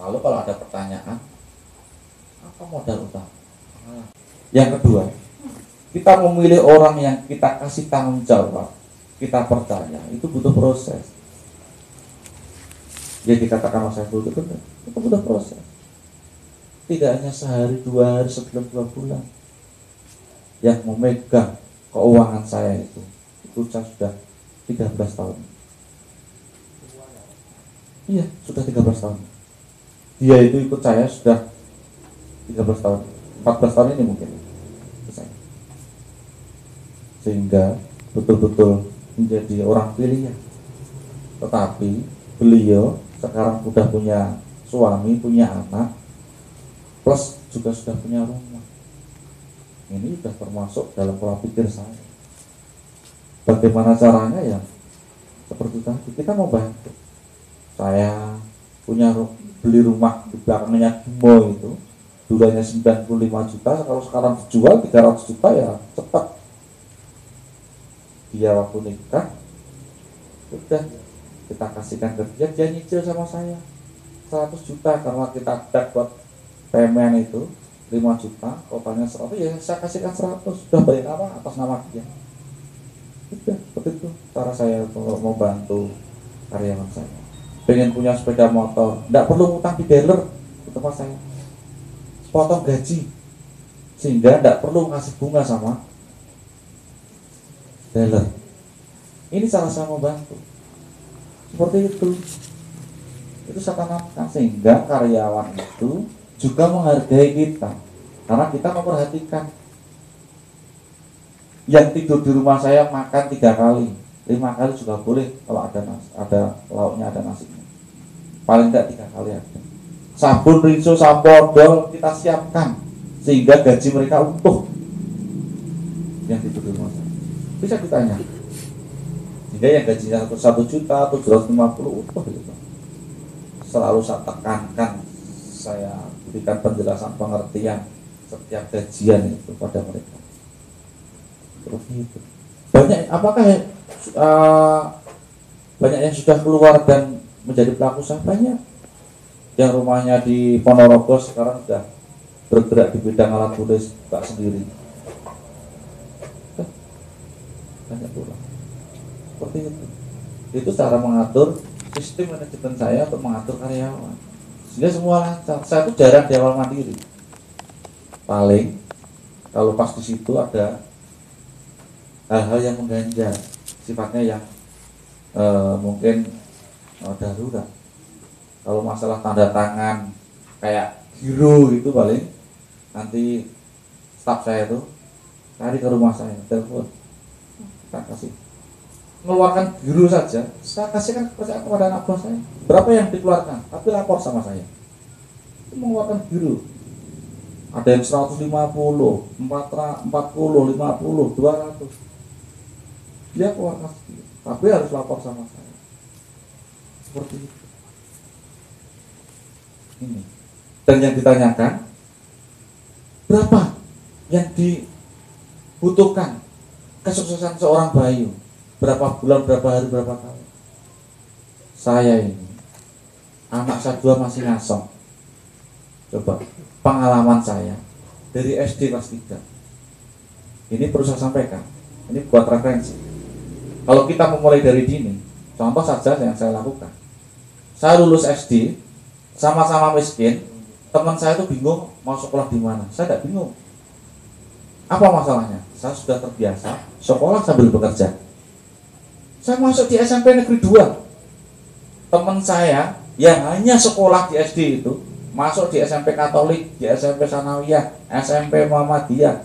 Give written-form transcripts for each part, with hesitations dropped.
Lalu kalau ada pertanyaan, apa modal utama? Yang kedua, kita memilih orang yang kita kasih tanggung jawab, kita percaya, itu butuh proses. Jadi dikatakan Mas Saiful itu benar, itu butuh proses. Tidak hanya sehari, 2 hari, sebulan, 2 bulan. Yang memegang keuangan saya itu saya sudah 13 tahun. Iya, sudah 13 tahun. Dia itu ikut saya sudah 13 tahun, 14 tahun ini mungkin. Sehingga betul-betul menjadi orang pilihan. Tetapi beliau sekarang sudah punya suami, punya anak, plus juga sudah punya rumah. Ini sudah termasuk dalam pola pikir saya. Bagaimana caranya ya? Seperti tadi, kita mau bantu. Saya punya beli rumah di belakangnya Bimo itu, dulunya 95 juta, kalau sekarang dijual 300 juta ya cepat. Dia waktu nikah, sudah kita kasihkan ke dia nyicil sama saya 100 juta karena kita dapat payment itu 5 juta, totalnya 100, ya saya kasihkan 100, sudah bayar apa atas nama dia. Sudah, seperti itu cara saya untuk membantu karyawan saya. Pengen punya sepeda motor, tidak perlu ngutang di dealer ke tempat saya, potong gaji sehingga tidak perlu ngasih bunga sama dealer. Ini cara saya membantu. Seperti itu saya tanamkan sehingga karyawan itu juga menghargai kita, karena kita memperhatikan. Yang tidur di rumah saya makan 3 kali, 5 kali juga boleh kalau ada lauknya, ada nasinya. Paling tidak 3 kali ada. Sabun, rinso, sampo, odol kita siapkan sehingga gaji mereka utuh. Yang tidur di rumah saya bisa ditanya, sehingga yang gajinya 1 juta atau 250 utuh gitu. Selalu saya tekankan, saya berikan penjelasan, pengertian setiap gajian itu pada mereka. Seperti itu. Banyak yang sudah keluar dan menjadi pelaku usaha, banyak. Yang rumahnya di Ponorogo sekarang sudah bergerak di bidang alat tulis, buka sendiri. Banyak pulang. Seperti itu. Itu cara mengatur sistem manajemen saya untuk mengatur karyawan. Sehingga semua lancar. Saya itu jarang di awal mandiri. Paling kalau pas di situ ada hal-hal yang mengganjal, sifatnya yang mungkin darurat. Kalau masalah tanda tangan kayak giro itu paling nanti staf saya itu cari ke rumah saya, telepon, kita kasih, mengeluarkan giro saja, saya kasihkan kepada anak buah saya. Berapa yang dikeluarkan, tapi lapor sama saya. Itu mengeluarkan giro. Ada yang 150, 40, 50, 200. Dia keluarkan sedikit, tapi harus lapor sama saya. Seperti itu. Ini. Dan yang ditanyakan, berapa yang dibutuhkan kesuksesan seorang Bayu? Berapa bulan, berapa hari, berapa tahun? Saya ini, anak saya 2 masih ngasong. Coba, pengalaman saya dari SD kelas 3. Ini perlu saya sampaikan. Ini buat referensi. Kalau kita memulai dari dini, contoh saja yang saya lakukan. Saya lulus SD, sama-sama miskin, teman saya itu bingung mau sekolah di mana. Saya tidak bingung. Apa masalahnya? Saya sudah terbiasa sekolah sambil bekerja. Saya masuk di SMP Negeri 2. Teman saya yang hanya sekolah di SD itu masuk di SMP Katolik, di SMP Sanawiyah, SMP Muhammadiyah.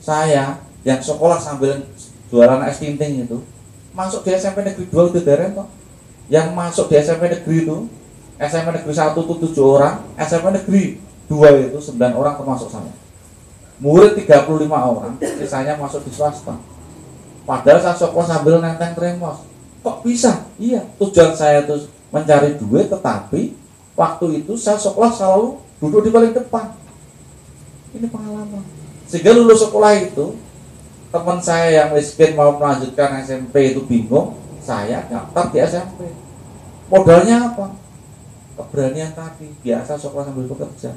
Saya yang sekolah sambil jualan es tinting itu masuk di SMP Negeri 2 itu deren toh. Yang masuk di SMP Negeri itu, SMP Negeri 1 itu 7 orang, SMP Negeri 2 itu 9 orang termasuk saya. Murid 35 orang, sisanya masuk di swasta. Padahal saya sekolah sambil nenteng tremos. Kok bisa? Iya, tujuan saya itu mencari duit, tetapi waktu itu saya sekolah selalu duduk di paling depan. Ini pengalaman. Sehingga lulus sekolah itu, teman saya yang miskin mau melanjutkan SMP itu bingung, saya daftar di SMP. Modalnya apa? keberanian tadi, biasa sekolah sambil bekerja.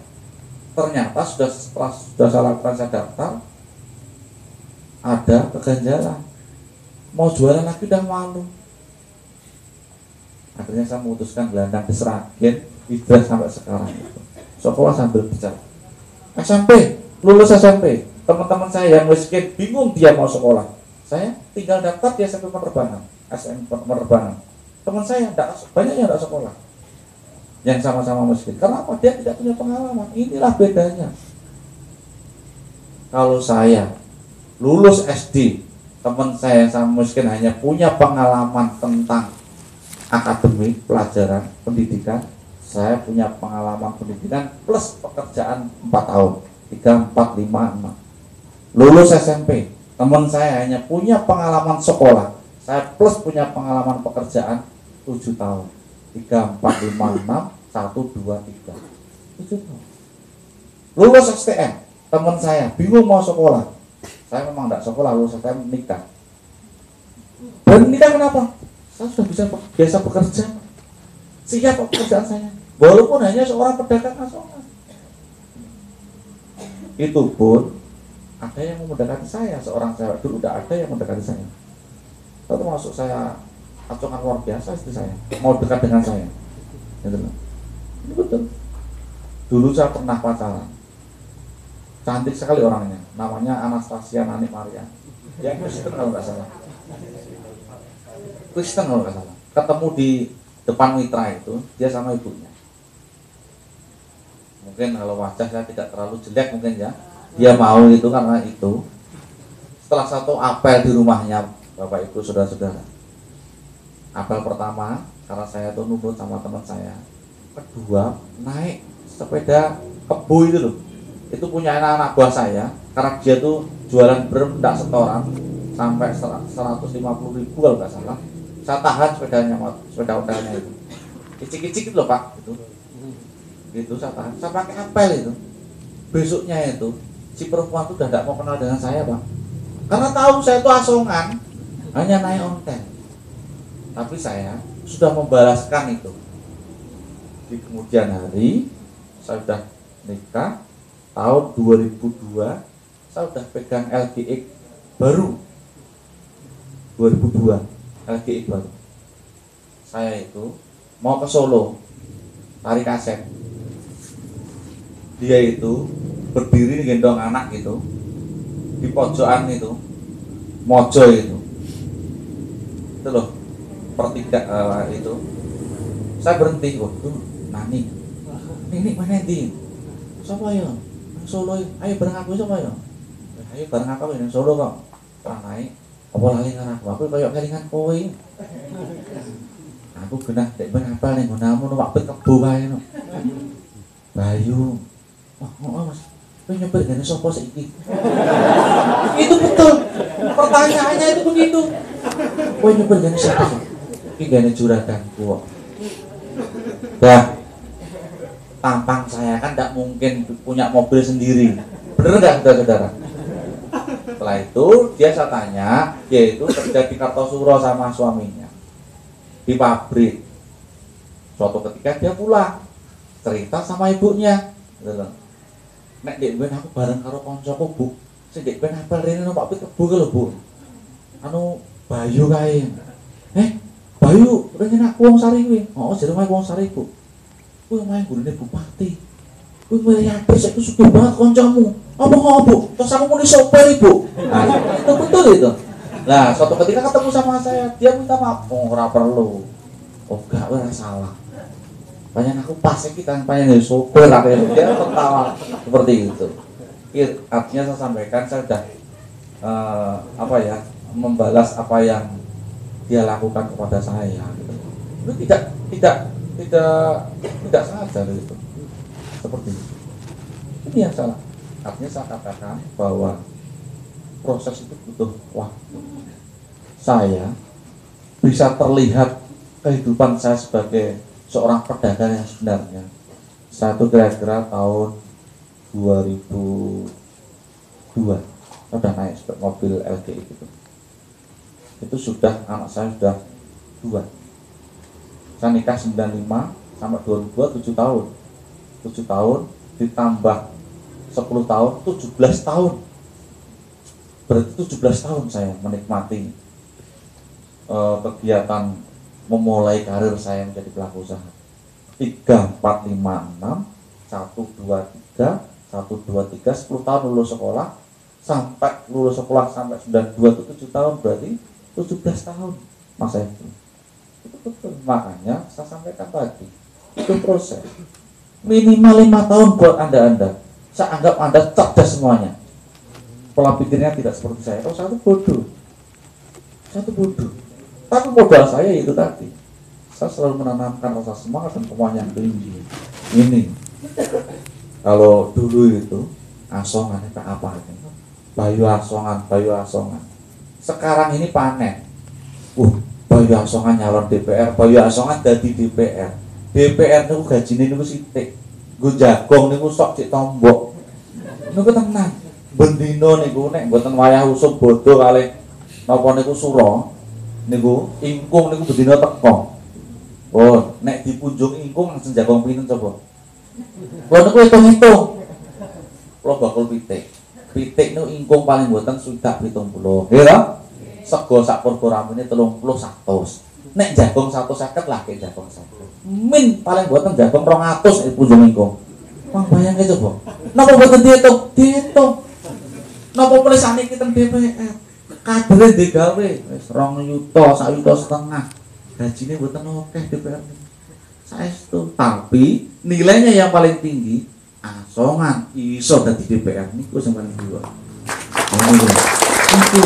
Ternyata setelah saya lakukan, saya daftar, ada keganjalan. Mau jualan lagi udah malu. Akhirnya saya memutuskan gelandang di Seragen, hijrah sampai sekarang itu. Sekolah sambil bicara. SMP, lulus SMP, teman-teman saya yang miskin bingung dia mau sekolah. Saya tinggal daftar di SMP penerbangan, SM penerbangan. Teman saya banyak yang tidak sekolah, yang sama-sama miskin. Kenapa? Dia tidak punya pengalaman. Inilah bedanya. Kalau saya lulus SD, teman saya yang sama miskin hanya punya pengalaman tentang akademik, pelajaran, pendidikan. Saya punya pengalaman pendidikan plus pekerjaan 4 tahun, 3, 4, 5, 6. Lulus SMP, teman saya hanya punya pengalaman sekolah, saya plus punya pengalaman pekerjaan 7 tahun, 3, 4, 5, 6, 1, 2, 3, 7 tahun. Lulus STM, teman saya bingung mau sekolah, saya memang tidak sekolah, lulus STM nikah. Dan nikah kenapa? Saya sudah biasa bekerja, siap pekerjaan saya, walaupun hanya seorang pedagang asongan. Itu pun ada yang mau mendekati saya, seorang cewek dulu udah ada yang mendekati saya. Lalu masuk saya acungan luar biasa, istri saya mau dekat dengan saya. Ini betul. Dulu saya pernah pacaran, cantik sekali orangnya, namanya Anastasia Nani Maria. Ya Kristen kalau nggak salah. Kristen kalau nggak salah. Ketemu di depan mitra itu, dia sama ibunya. Mungkin kalau wajah saya tidak terlalu jelek mungkin ya. Dia mau itu karena itu. Setelah satu apel di rumahnya Bapak Ibu saudara-saudara. Apel pertama karena saya tuh nurut sama teman saya. Kedua naik sepeda kebo itu loh. Itu punya anak-anak buah saya. Karena dia tuh jualan brem tidak setoran sampai 150.000 kalau nggak salah. Saya tahan sepeda ontelnya itu. Kicik-kicik itu loh Pak. Itu saya tahan. Saya pakai apel itu. Besoknya itu si perempuan itu udah tidak mau kenal dengan saya Pak. Karena tahu saya itu asongan, hanya naik ontel. Tapi saya sudah membalaskan itu. Di kemudian hari saya sudah nikah tahun 2002, saya sudah pegang LGX baru. 2002 LGX baru. Saya itu mau ke Solo tarik kaset. Dia itu berdiri gendong anak gitu di pojokan itu mojo itu loh pertiga itu. Saya berhenti, oh itu Nani ini mana di siapa ya yang Solo, ayo bareng aku siapa ya, ayo bareng aku yang Solo kok naik apa lagi kan aku kayak kelingan kowe aku genah dek ben apa ning ngonamu numpak pet kebo kae no Bayu. Oh Mas, kowe nyebut gane sapa saiki? Itu betul. Pertanyaannya itu begitu. Kowe nyebut gane sapa? Iki gane juraganku kok. Nah, tampang saya kan tidak mungkin punya mobil sendiri. Bener enggak saudara-saudara? Setelah itu dia saya tanya, yaitu kerja di Kartosuro sama suaminya di pabrik. Suatu ketika dia pulang, cerita sama ibunya, nek dek ben aku bareng karo koncoku Bu, sing dek ben apel rene numpak pit kebo lho Bu. Anu Bayu kae. Bayu, rene aku wong Sari kuwi. Oh, jare wong Sari Bu. Kuwi main gurune bupati. Kuwi miliarder saiki sugih banget kancamu. Apa kok Bu? Terus aku muni sopir Ibu. Nah, itu betul itu. Nah, suatu ketika ketemu sama saya, dia minta maaf. Oh, ora perlu. Oh, enggak, ora salah. Banyak aku pas kita banyak sopir akhirnya dia tertawa seperti itu. Artinya saya sampaikan saya sudah membalas apa yang dia lakukan kepada saya. Itu tidak sadar itu seperti itu. Ini yang salah. Artinya saya katakan bahwa proses itu butuh waktu. Saya bisa terlihat kehidupan saya sebagai seorang pedagang yang sebenarnya. Satu kira-kira tahun 2002 sudah naik mobil LGX itu sudah anak saya sudah 2. Saya nikah 95, sampai 2002 7 tahun. 7 tahun ditambah 10 tahun 17 tahun. Berarti 17 tahun saya menikmati kegiatan memulai karir saya menjadi pelaku usaha. 3, 4, 5, 6 1, 2, 3 1, 2, 3 10 tahun lulus sekolah, sampai lulus sekolah sampai 92 itu 7 tahun, berarti 17 tahun masa itu betul. Makanya saya sampaikan tadi, itu proses minimal 5 tahun buat anda. Saya anggap anda cerdas semuanya, pola pikirnya tidak seperti saya. Kalau saya itu bodoh, tapi modal saya itu tadi, saya selalu menanamkan rasa semangat dan kemauan yang tinggi. Ini kalau dulu itu asongan itu apa itu? Bayu Asongan. Sekarang ini panen. Bayu Asongan nyalon DPR, Bayu Asongan dadi DPR. DPR niku gajine niku sithik. Nggo jagong niku sok cek tombok. Niku tenang. Bendino niku nek mboten wayah usum bodo kalih napa niku sura niku ingkung niku bendino teko. Nek dipunjung ingkung langsung jagong pinten coba? Kulo niku hitung-hitung. Kulo bakul pitik. Pitik niku ingkung paling mboten 70. Nggih to? Sego sak porboramene 30 100. Nek jagong 150 lah ke jagong 1. Min paling mboten jagong 200 nek punjung ingkung. Wong bayangke coba. Napa mboten diitung? Napa mulai saniki teng DPR? Kadere digawe wis 2 yuta, 1,5 juta. Gajine mboten akeh DPR. Saestu, tapi nilainya yang paling tinggi Asongan iso dadi DPR niku sing paling dhuwur. Itu.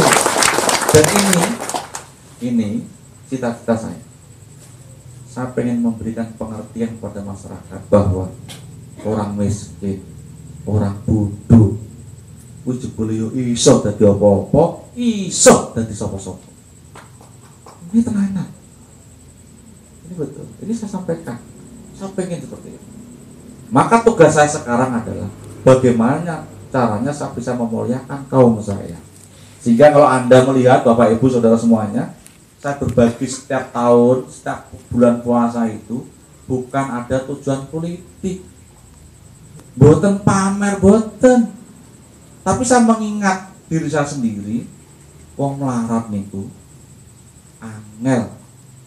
Dan ini cita-cita saya. Saya pengen memberikan pengertian kepada masyarakat bahwa orang miskin, orang bodoh, jebule yo iso dadi apa-apa, iso dadi sapa-sapa. Ini tenanan. Ini betul. Ini saya sampaikan. Saya pengen seperti itu. Maka tugas saya sekarang adalah bagaimana caranya saya bisa memuliakan kaum saya. Sehingga kalau Anda melihat Bapak Ibu Saudara semuanya, saya berbagi setiap tahun, setiap bulan puasa itu bukan ada tujuan politik. Boten pamer, boten. Tapi saya mengingat diri saya sendiri, wong melarat niku angel,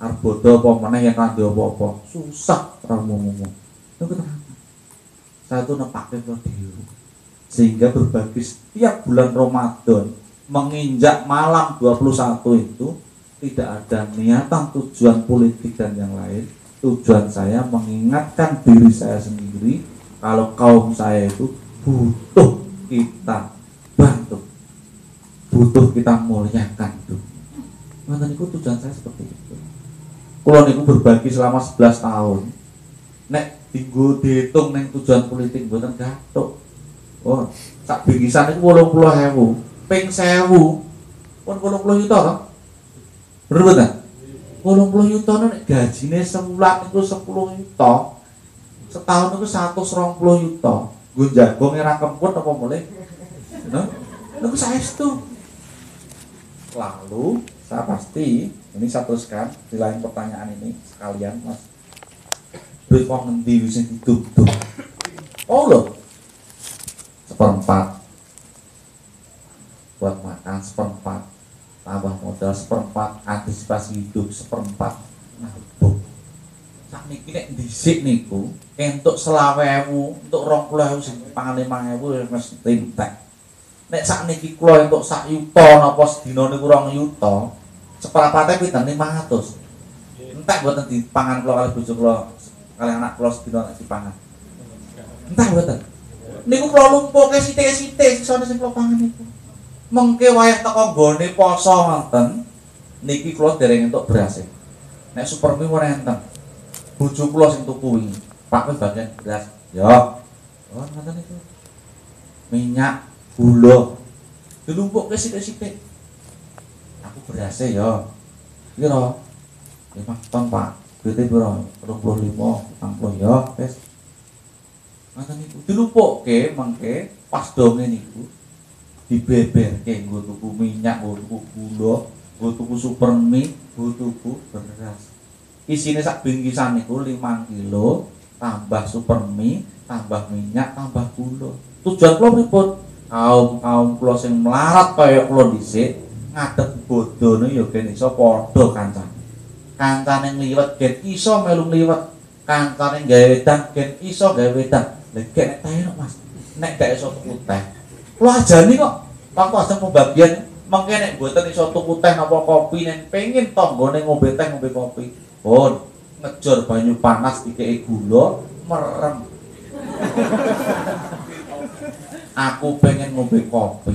arep bodho apa meneh yang kandhe apa-apa, susah ramu-ramu. Itu kenapa? Saya itu nepake karo dhewe. Sehingga berbagi setiap bulan Ramadan menginjak malam 21 itu tidak ada niatan tujuan politik dan yang lain. Tujuan saya mengingatkan diri saya sendiri kalau kaum saya itu butuh kita bantu, butuh kita muliakan itu. Maka niku tujuan saya seperti itu. Kalau niku berbagi selama 11 tahun, nek tinggu dihitung neng tujuan politik mboten gathuk. Sak bingkisan niku 80.000, ping 1.000 pun 80 juta to. Bener mboten? 80 juta nek gajine sebulan niku 10 juta. Setahun niku 120 juta. Nggo jagonge ra kemput apa mulai? Niku saestu. Lalu saya pasti ini saya teruskan di lain pertanyaan ini sekalian Mas. Duit kok ngendi wis ditutup. Oh loh. 1/4 buat makan, 1/4 tambah modal, 1/4 antisipasi hidup, 1/4 nabung. Sakniki nek dhisik niku entuk 20.000, entuk 20.000 sing pangan 5.000 wis entek. Nek sakniki kula entuk 1 yuta napa sedina niku 2 yuta, seprapate pinten 500. Entek mboten dipangan kula kali bojo kula, kali anak kula sedina nek dipangan. Entek mboten. Niku kula lumpuhke sithik-sithik sisane sing kula pangan niku. Mengke wayah teko nggone poso ngoten, niki kula dereng entuk beras. Nek supermi ora enten. Bojo kula sing tuku wingi, Pak wis bagian beras. Ya. Oh, ngoten niku. Minyak, gula. Dilumpuhke sithik-sithik. Aku berase ya. Piro? 5 ton, Pak. Duite piro? 25, 40 ya, wis. Ngoten niku. Dilumpuhke mengke pas donge niku dibeberke nggo tuku minyak, nggo tuku gula, nggo tuku supermi, nggo tuku beras. Isine sak bingkisan niku 5 kilo, tambah supermi, tambah minyak, tambah gula. Tujuan kula pripun? Kaum kula sing melarat kaya kula dhisik, ngadeg bodone ya gen iso padha kancane. Kancane ngliwet gen iso melu ngliwet, kancane gawe wedang gen iso gawe wedang. Lah gek nek tae Mas, nek gak iso tuku teh. Kula ajani kok, waktu ajeng pembagian mengke nek mboten iso tuku teh napa kopi nen pengin tanggane ngombe teh ngombe kopi. Pun ngejor banyu panas dikei gula merem. Aku pengen ngombe kopi.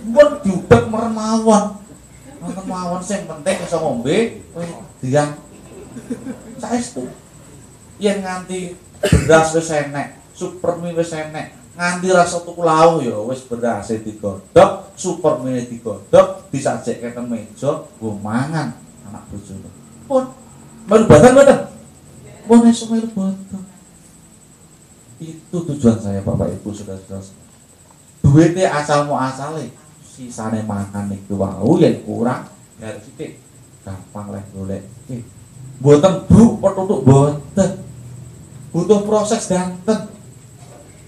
Mun diudek merem mawon. Merem mawon sing penting iso ngombe diang. Saestu. Yen nganti beras wis enek, supermi wis enek, nganti rasa tuku lawuh ya wis beras digodhog, supermine digodhog, disajekke teng meja, nggo mangan anak bojone. Pun melu badan mboten? Pun iso melu badan. Itu tujuan saya Bapak Ibu saudara-saudara. Duitnya asal muasale, sisane makan niku wau yen kurang dari sithik gampang leh golek. Mboten Bu, petutuk mboten. Butuh proses ganten.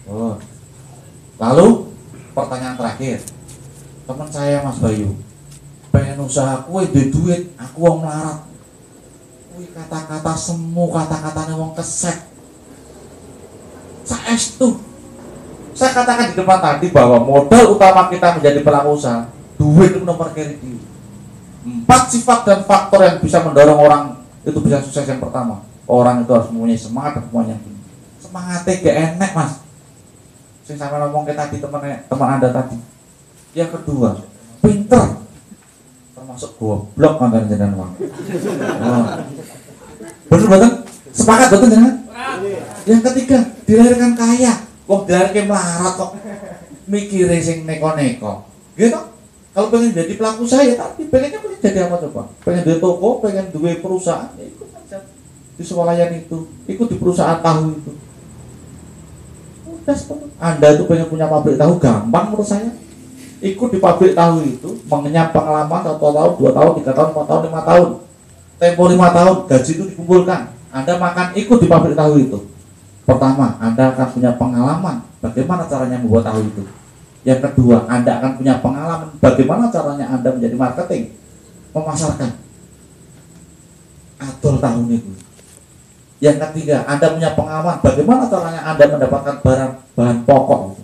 Oh. Lalu pertanyaan terakhir. Teman saya Mas Bayu pengen usaha kue duwe duit, aku wong melarat. Kuwi kata-kata semu, kata-katane wong kesek. Saestu. Saya katakan di depan tadi bahwa modal utama kita menjadi pelaku usaha, duit itu nomor kiri. 4 sifat dan faktor yang bisa mendorong orang itu bisa sukses. Yang pertama, orang itu harus mempunyai semangat dan semuanya. Semangatnya gak enak Mas. Saya sama ngomong ke tadi teman Anda tadi. Yang kedua, pinter. Termasuk goblok mantan jenengan uang. Oh. Betul? Sepakat betul jangan? Yang ketiga, dilahirkan kaya. Wong dilahirkan melarat kok. Mikire sing neko-neko. Gitu? Kalau pengen jadi pelaku saya, tapi pengennya jadi apa coba? Pengen duwe toko, pengen duwe perusahaan, ya ikut aja di swalayan itu, ikut di perusahaan tahu itu. Udah seperti Anda itu pengen punya pabrik tahu, gampang menurut saya. Ikut di pabrik tahu itu, mengenyam pengalaman 1 tahun, 2 tahun, 3 tahun, 4 tahun, 5 tahun. Tempo 5 tahun, gaji itu dikumpulkan. Anda makan ikut di pabrik tahu itu. Pertama, Anda akan punya pengalaman bagaimana caranya membuat tahu itu. Yang kedua, Anda akan punya pengalaman bagaimana caranya Anda menjadi marketing, memasarkan atur tahu itu. Yang ketiga, Anda punya pengalaman bagaimana caranya Anda mendapatkan barang bahan pokok itu.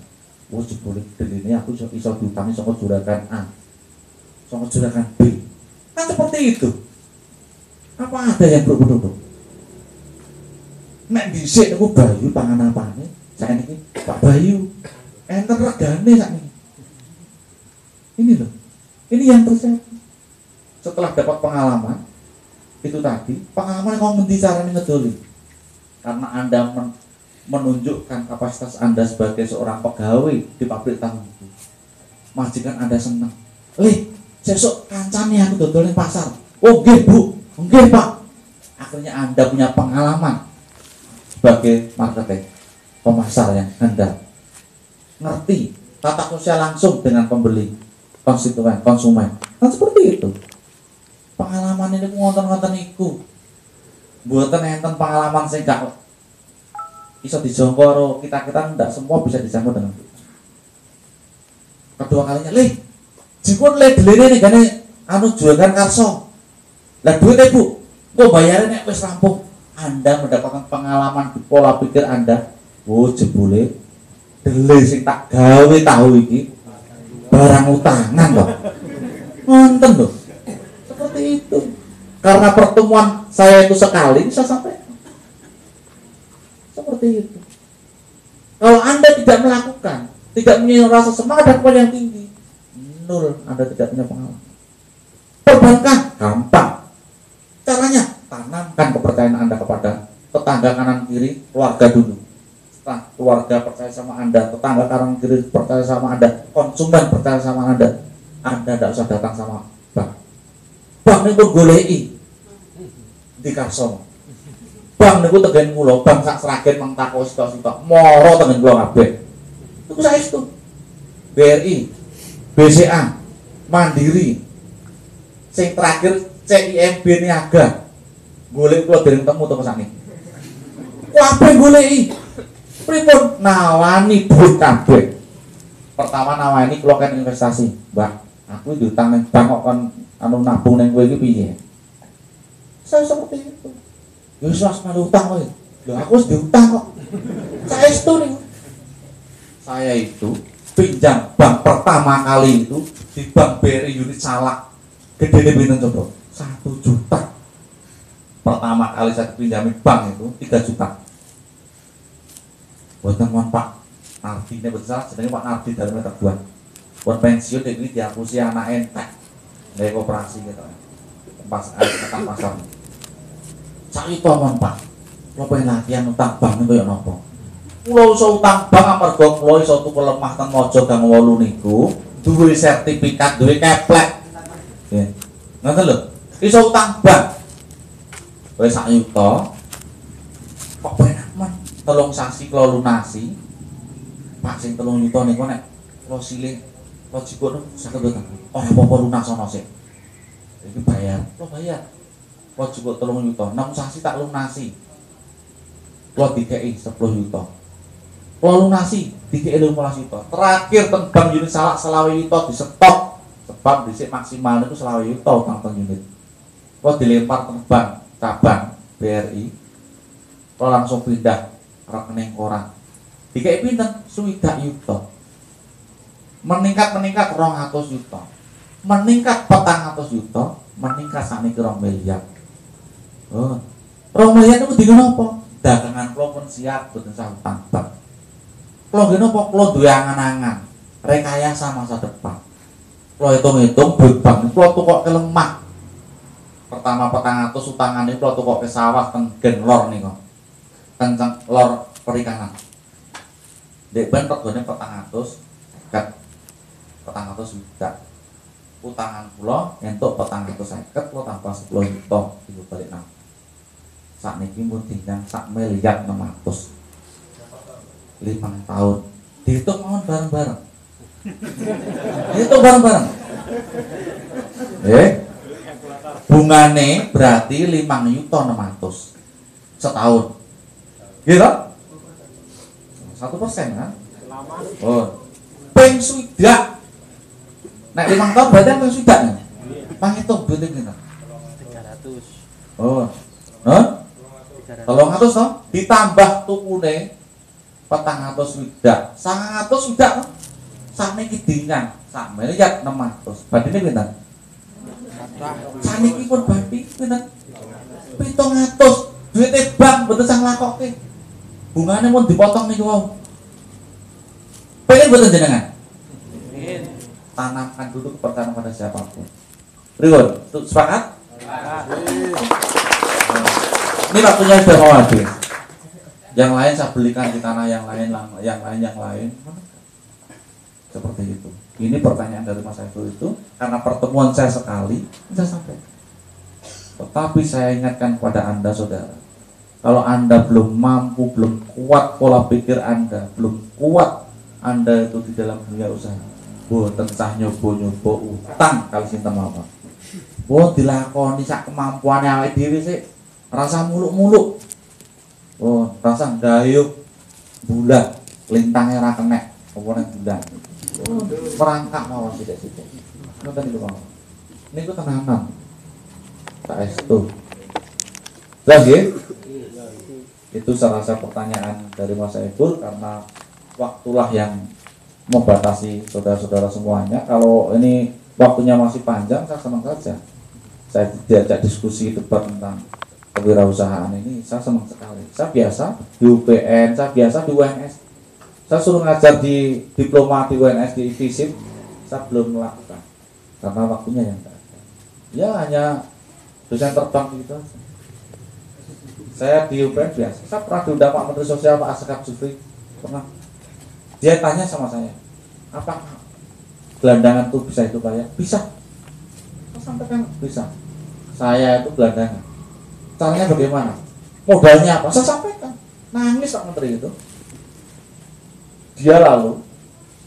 Oh, jebule ini aku iso diutangi saka juragan A, saka juragan B. Kan seperti itu. Apa ada yang berbeda? Nek dhisik niku Bayu pangan apane? Saiki Pak Bayu enten regane sakniki. Ini loh. Ini yang terjadi. Setelah dapat pengalaman itu tadi, pengalaman kok ngendi carane ngedoli. Karena Anda menunjukkan kapasitas Anda sebagai seorang pegawai di pabrik tahu itu. Majikan Anda senang. Sesuk kancane aku dodol ning pasar. Oh nggih Bu, nggih Pak. Akhirnya Anda punya pengalaman sebagai marketing, pemasar yang handal, ngerti tata sosial langsung dengan pembeli, konstituen, konsumen. Kan seperti itu. Pengalaman ini ngonten-ngonten iku. Mboten enten pengalaman sing gak iso dijangkau karo kita ndak semua bisa dijangkau dengan itu. Kedua kalinya, jipun delene nih gane anu jualan karso. Lah duitnya Bu, kok bayarnya nek wis rampung. Anda mendapatkan pengalaman di pola pikir Anda. Oh jebule dele sing tak gawe tahu iki barang utangan loh. Nonton loh. Seperti itu. Karena pertemuan saya itu sekali bisa sampai seperti itu. Kalau Anda tidak melakukan, tidak punya rasa semangat dan yang tinggi, nol, Anda tidak punya pengalaman. Perbankan gampang. Caranya tanamkan kepercayaan Anda kepada tetangga kanan kiri, keluarga dulu. Setelah keluarga percaya sama Anda, tetangga kanan kiri percaya sama Anda, konsumen percaya sama Anda tidak usah datang sama bank. Bank niku goleki di karso. Bank niku tegen kula, bank sak sragen mang takok sitok-sitok, moro tegen kula kabeh. Iku saestu. BRI, BCA, Mandiri, sing terakhir CIMB Niaga. golek kula dereng temu to sakniki. Kabeh goleki. Pripun nawani duit kabeh. Pertama nawani kula kan investasi, Mbak. Aku diutang nang bank kok kon anu nabung nang kowe iki piye? Saya seperti itu. Ya wis melu utang kowe. Lho aku wis diutang kok. Saestu niku. Saya itu pinjam bank pertama kali itu di Bank BRI unit Salak. Gedene pinten coba? 1 juta. Pertama kali saya pinjami bank itu 3 juta. Boten mon Pak. Nardi ini besar, jenenge Pak Nardi dari meter 2. Buat pensiun ini dihapusi anak entek. Dari koperasi gitu. Pas tekan pasar. Saiki mon Pak. Kula pengen latihan utang bank niku ya napa? Kula iso utang bank amarga kula iso tuku lemah ten Mojo Gang 8 niku, duwe sertifikat, duwe keplek. Nggih. Ngoten lho. Iso utang bank. Wis sak yuta. Kok penak men 3 sasi kula lunasi. Pak sing 3 yuta niku nek kula silih kula jikuk saged mboten. Ora apa-apa lunasono sik. Iki bayar. Kula bayar. Kula jikuk 3 yuta, 6 sasi tak lunasi. Kula dikeki 10 yuta. Kula lunasi dikeki 15 yuta. Terakhir teng Bank Unit Salak 20 yuta di stop. Sebab dhisik maksimal niku 20 yuta utang teng unit. Kula dilempar teng bank cabang BRI. Kula langsung pindah rekening koran. Dikeki pinten? 60 yuta. Meningkat 200 yuta. Meningkat 400 yuta, meningkat sakniki 2 miliar. Oh. 2 miliar niku dienggo napa? Dagangan kula pun siap boten usah utang bank. Kula nggih napa? Kula duwe angan-angan rekayasa masa depan. Kula hitung-hitung duit bank kula tukoke lemah. Pertama 400 utangane kula tukoke sawah teng Gen Lor niku. Teng Lor Perikanan. Dek ben regane 400 kat 400 juta. Utangan kula entuk 450 kula tambah 10 juta iku balik nang. Sakniki mun tinggal 1 miliar 600. 5 tahun. Dihitung mawon bareng-bareng. Dihitung bareng-bareng. Bungane berarti 5 juta 600 setahun. Gitu? 1% kan? Oh. Peng sudah. Nek 5 tahun berarti peng sudah nih. Panghitung duit pinten? 300. Oh. Hah? 300 toh? Ditambah tukune 400 sudah. 100 sudah toh? Sakniki dingan 1 miliar 600. Badine pinten? Sakniki pun babi pinten? 700. Duite bank mboten sang lakoke. Bungane mun dipotong niku wau. Pengen mboten jenengan? Pengen. Tanamkan dulu kepercayaan pada siapapun. Pripun? Sepakat? Ini waktunya sudah mau habis. Yang lain saya belikan di tanah yang lain. Seperti itu. Ini pertanyaan dari Mas Saiful itu karena pertemuan saya sekali, saya sampaikan. Tetapi saya ingatkan kepada Anda saudara, kalau Anda belum mampu, belum kuat pola pikir Anda, belum kuat Anda itu di dalam dunia usaha, boten sah nyoba-nyoba utang kali sinten mawon. Oh dilakoni sak kemampuane awake dhewe sik. Rasa muluk-muluk. Oh, rasa gayuh bulat, lintangnya ra kenek, apa nang bulan. Oh, merangkak mawon sithik-sithik. Ngoten niku mawon. Niku tenanan. Saestu. Lagi? Itu salah satu pertanyaan dari Mas Saiful karena waktulah yang membatasi saudara-saudara semuanya. Kalau ini waktunya masih panjang, saya senang saja. Saya diajak diskusi debat tentang kewirausahaan ini, saya senang sekali. Saya biasa di UPN, saya biasa di UNS. Saya suruh ngajar di diploma di UNS di FISIP, saya belum melakukan karena waktunya yang tidak ada. Ya hanya dosen terbang gitu aja. Saya di UPN biasa. Saya pernah diundang Pak Menteri Sosial Pak Asep Jufri, pernah. Dia tanya sama saya, apakah gelandangan itu bisa itu bayar? Bisa. Saya sampaikan bisa. Saya itu gelandangan. Caranya bagaimana? Modalnya apa? Saya sampaikan. Nangis Pak Menteri itu. Dia lalu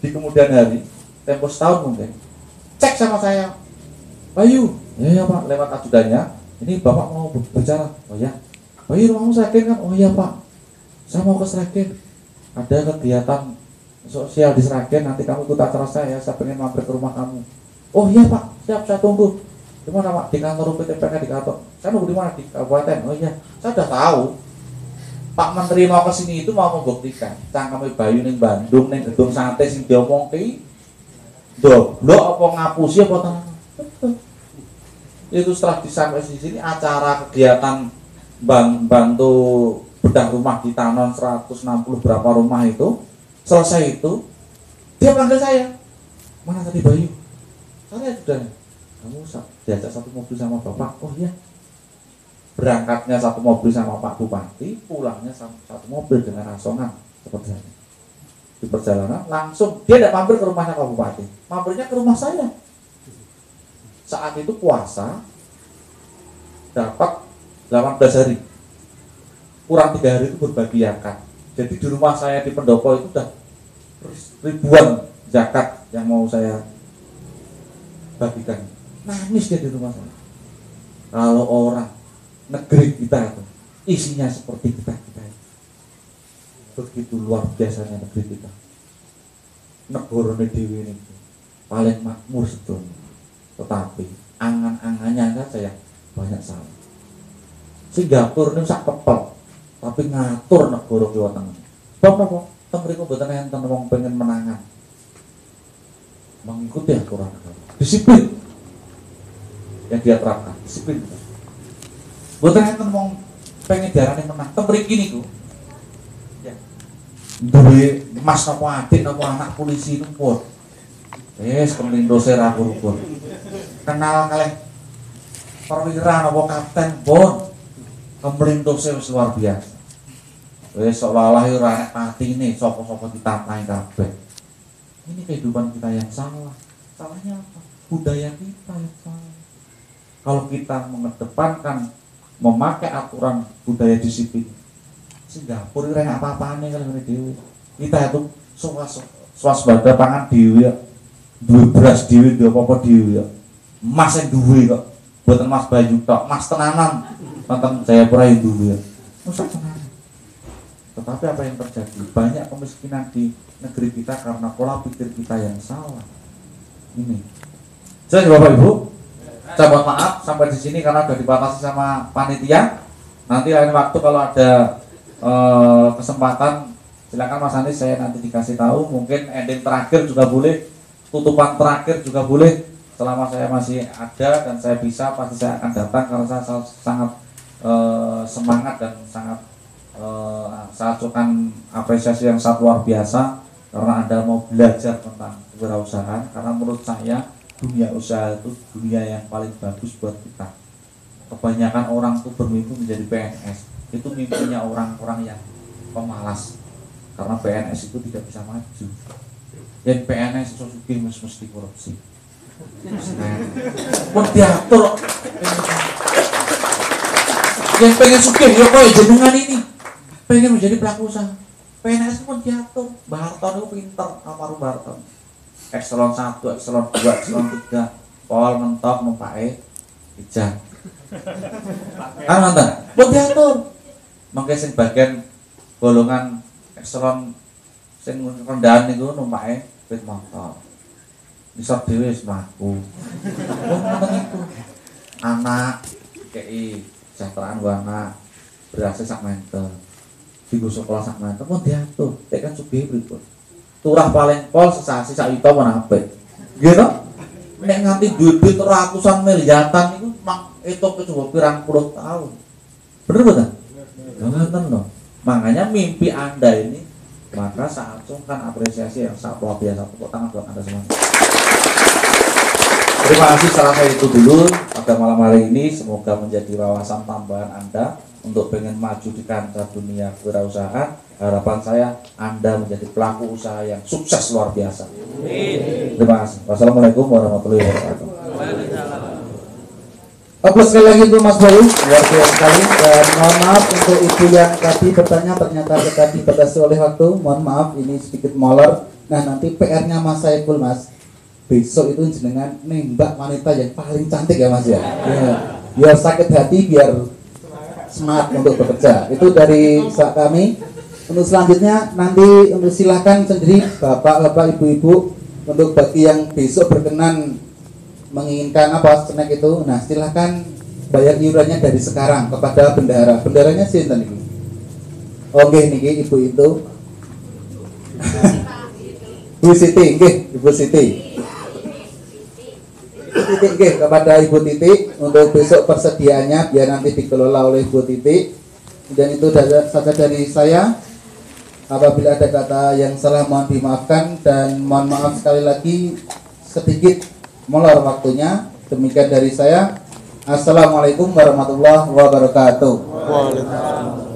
di kemudian hari, tempo setahun mungkin, cek sama saya, Bayu, ya Pak, lewat ajudannya, ini Bapak mau bicara. Oh ya, Bayu rumahmu Sragen kan? Oh iya Pak, saya mau ke Sragen, ada kegiatan sosial di Sragen, nanti kamu ikut acara saya pengen mampir ke rumah kamu. Oh iya Pak, siap, saya tunggu. Di mana Pak? Di kantor UPTPK di kantor. Saya nunggu di mana? Di kabupaten. Oh iya, saya udah tahu. Pak Menteri mau kesini itu mau membuktikan cangkeme Bayu ning Bandung ning gedung sate sing diomongke doblok apa ngapusi apa tenan. Itu setelah disampai di sini acara kegiatan bantu bedah rumah di Tanon 160 berapa rumah itu selesai itu dia panggil saya, mana tadi Bayu? Saya sudah, kamu diajak satu mobil sama Bapak. Oh iya, berangkatnya satu mobil sama Pak Bupati, pulangnya satu mobil dengan asongan seperti ini. Di perjalanan langsung dia tidak mampir ke rumahnya Pak Bupati, mampirnya ke rumah saya. Saat itu puasa dapat 18 hari, kurang 3 hari itu berbagi zakat. Jadi di rumah saya di pendopo itu sudah ribuan zakat yang mau saya bagikan. Nangis dia di rumah saya. Kalau orang negeri kita itu isinya seperti kita ini, begitu luar biasanya negeri kita. Negara dewi ini paling makmur sebetulnya, tetapi angan-angannya saja yang banyak salah. Singapura ini sak kepel, tapi ngatur negara Jawa Tengah. Sebab apa? Temriku mboten enten wong pengen menangan, mengikuti aturan negara, disiplin yang dia terapkan, disiplin. Mboten enten wong pengen diarani menang. Temriki niku ya duwe mas napa adik napa anak polisi itu pun wis kemudian dosen ra kurupun kenal kalih perwira napa kapten pun kemudian dosen wis luar biasa. Wis seolah-olah ora enek patine sapa-sapa ditampahi kabeh. Ini kehidupan kita yang salah. Salahnya apa? Budaya kita yang salah. Kalau kita mengedepankan memakai aturan budaya disiplin, Singapura ora apa-apane kalau ngene dhewe. Kita itu swasembada pangan dhewe, duwe beras dhewe, duwe apa-apa dhewe. Mas yang duwe kok. Mboten Mas Bayu tok, Mas tenanan. Wonten Jayapura yang duwe. Masa tenanan. Tetapi apa yang terjadi? Banyak kemiskinan di negeri kita karena pola pikir kita yang salah. Ini. Jadi Bapak Ibu, saya mohon maaf sampai di sini karena sudah dibatasi sama panitia. Nanti lain waktu kalau ada kesempatan, silakan Mas Anies, saya nanti dikasih tahu. Mungkin ending terakhir juga boleh, tutupan terakhir juga boleh. Selama saya masih ada dan saya bisa, pasti saya akan datang karena saya sangat semangat dan sangat saya acukan apresiasi yang sangat luar biasa karena Anda mau belajar tentang kewirausahaan. Karena menurut saya dunia usaha itu dunia yang paling bagus buat kita. Kebanyakan orang tuh bermimpi menjadi PNS, itu mimpinya orang-orang yang pemalas, karena PNS itu tidak bisa maju. Dan PNS itu mesti korupsi. Pun diatur. Yang pengen sugih ya kok jenengan ini pengen menjadi pelaku usaha. PNS pun diatur. Mbah Harto itu pinter, almarhum Mbah Harto. Ekselon 1, ekselon 2, ekselon 3, pol mentok numpake ijazah. Kan nonton? Pun diatur. Mangke sing bagian golongan ekselon sing rendahan niku numpake pit motor. Nisab dhewe wis mlaku. Wong ngoten niku. Anak kei kesejahteraan anak berhasil sak menter. Digo sekolah sak menter pun diatur. Tek kan sugih pripun. Turah paling pol sesasi sak yuta men apik. Nggih to? Nek nganti duit ratusan miliaran niku mak etok coba pirang puluh tahun. Bener betul? Ngoten lho. Makanya mimpi Anda ini maka saya acungkan apresiasi yang sangat luar biasa. Tepuk tangan buat Anda semua. Terima kasih, salah saya itu dulu pada malam hari ini. Semoga menjadi wawasan tambahan Anda untuk pengen maju di kancah dunia kewirausahaan. Harapan saya Anda menjadi pelaku usaha yang sukses luar biasa. Terima kasih. Wassalamualaikum warahmatullahi wabarakatuh. Aplaus sekali lagi untuk Mas Bayu, luar biasa sekali. Dan mohon maaf untuk ibu yang tadi bertanya ternyata tadi dibatasi oleh waktu. Mohon maaf ini sedikit molor. Nah nanti PR-nya Mas Saiful Mas, besok itu jenengan nembak wanita yang paling cantik ya Mas ya. biar sakit hati, biar semangat untuk bekerja. Itu dari kami. Untuk selanjutnya nanti untuk silahkan sendiri bapak-bapak, ibu-ibu, untuk bagi yang besok berkenan menginginkan apa snack itu, nah silahkan bayar iurannya dari sekarang kepada bendahara. Bendaharanya sinten niku? Oke niki ibu itu. Bu Siti, nggih, Ibu Siti. Titik nggih kepada Ibu Titik untuk besok persediaannya biar nanti dikelola oleh Ibu Titik. Dan itu saja dari saya. Apabila ada kata yang salah mohon dimaafkan, dan mohon maaf sekali lagi sedikit molor waktunya. Demikian dari saya. Assalamualaikum warahmatullahi wabarakatuh. Waalaikumsalam.